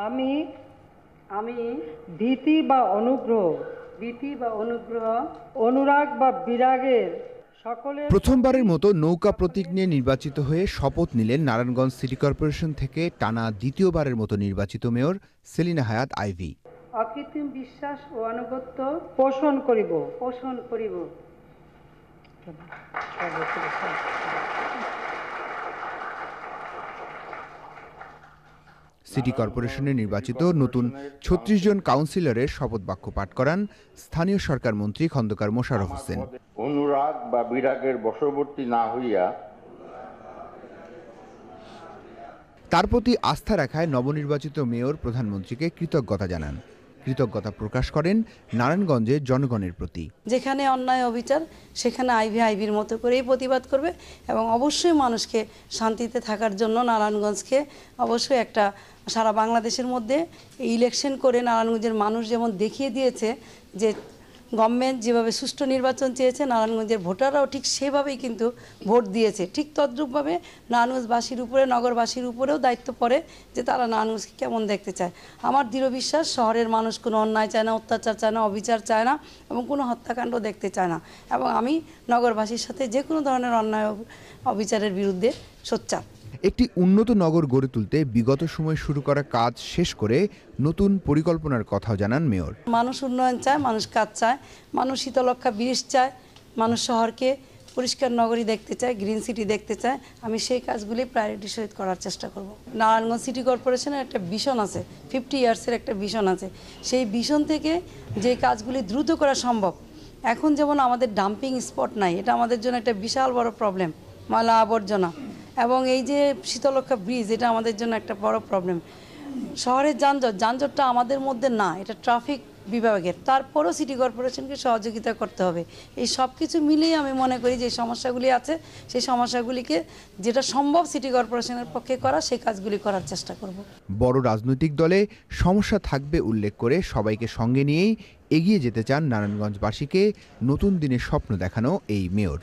আমি আমি ভীতি বা অনুগ্রহ, অনুরাগ বা বিরাগের সকলের প্রথমবারের মতো নৌকা প্রতীক নিয়ে নির্বাচিত হয়ে শপথ নিলেন নারায়ণগঞ্জ সিটি কর্পোরেশন থেকে টানা দ্বিতীয়বারের মতো নির্বাচিত মেয়র সেলিনা হায়াৎ আইভী। অকৃত্রিম বিশ্বাস ও আনুগত্য পোষণ করিব। পোষণ করিব। সিটি কর্পোরেশনে নির্বাচিত নতুন ৩৬ জন কাউন্সিলরের শপথ বাক্য পাঠ করান স্থানীয় সরকার মন্ত্রী খন্দকার মোশাররফ হোসেন। অনুরাগ বা বিরাগের বশবর্তী না হইয়া তার প্রতি আস্থা রাখায় নবনির্বাচিত মেয়র প্রধানমন্ত্রীকে কৃতজ্ঞতা জানান। কৃতজ্ঞতা প্রকাশ করেন নারায়ণগঞ্জের জনগণের প্রতি। যেখানে অন্যায় অবিচার সেখানে আইভির মতো করেই প্রতিবাদ করবে এবং অবশ্যই মানুষকে শান্তিতে থাকার জন্য নারায়ণগঞ্জকে অবশ্যই একটা সারা বাংলাদেশের মধ্যে ইলেকশন করে নারায়ণগঞ্জের মানুষ যেমন দেখিয়ে দিয়েছে যে গভর্নমেন্ট যেভাবে সুষ্ঠু নির্বাচন চেয়েছে নারায়ণগঞ্জের ভোটাররাও ঠিক সেভাবেই কিন্তু ভোট দিয়েছে। ঠিক তদ্রূপভাবে নারায়ণগঞ্জবাসীর উপরে নগরবাসীর উপরেও দায়িত্ব পড়ে যে তারা নারায়ণগঞ্জকে কেমন দেখতে চায়। আমার দৃঢ় বিশ্বাস শহরের মানুষ কোনো অন্যায় চায় না, অত্যাচার চায় না, অবিচার চায় না এবং কোনো হত্যাকাণ্ড দেখতে চায় না এবং আমি নগরবাসীর সাথে যে কোনো ধরনের অন্যায় অবিচারের বিরুদ্ধে সোচ্চার। একটি উন্নত নগর গড়ে তুলতে বিগত সময়ে শুরু করা কাজ শেষ করে নতুন পরিকল্পনার কথাও জানান মেয়র। মানুষ উন্নয়ন চায়, মানুষ কাজ চায়, মানুষ শীতলক্ষা ব্রিজ চায়, মানুষ শহরকে পরিষ্কার নগরী দেখতে চায়, গ্রিন সিটি দেখতে চায়। আমি সেই কাজগুলি প্রায়োরিটির সহিত করার চেষ্টা করব। নারায়ণগঞ্জ সিটি কর্পোরেশনের একটা ভিশন আছে, 50 ইয়ার্সের একটা ভিশন আছে। সেই ভিশন থেকে যে কাজগুলি দ্রুত করা সম্ভব। এখন যেমন আমাদের ডাম্পিং স্পট নাই, এটা আমাদের জন্য একটা বিশাল বড় প্রবলেম, ময়লা আবর্জনা এবং এই যে শীতলক্ষা ব্রিজ এটা আমাদের জন্য একটা বড় প্রবলেম। শহরের যানজটটা আমাদের মধ্যে না, এটা ট্রাফিক বিভাগের। তারপরও সিটি কর্পোরেশনকে সহযোগিতা করতে হবে। এই সব কিছু মিলিয়ে আমি মনে করি যে সমস্যাগুলি আছে সেই সমস্যাগুলিকে যেটা সম্ভব সিটি কর্পোরেশনের পক্ষে করা সেই কাজগুলি করার চেষ্টা করব। বড় রাজনৈতিক দলে সমস্যা থাকবে উল্লেখ করে সবাইকে সঙ্গে নিয়েই এগিয়ে যেতে চান নারায়ণগঞ্জবাসীকে নতুন দিনের স্বপ্ন দেখানো এই মেয়র।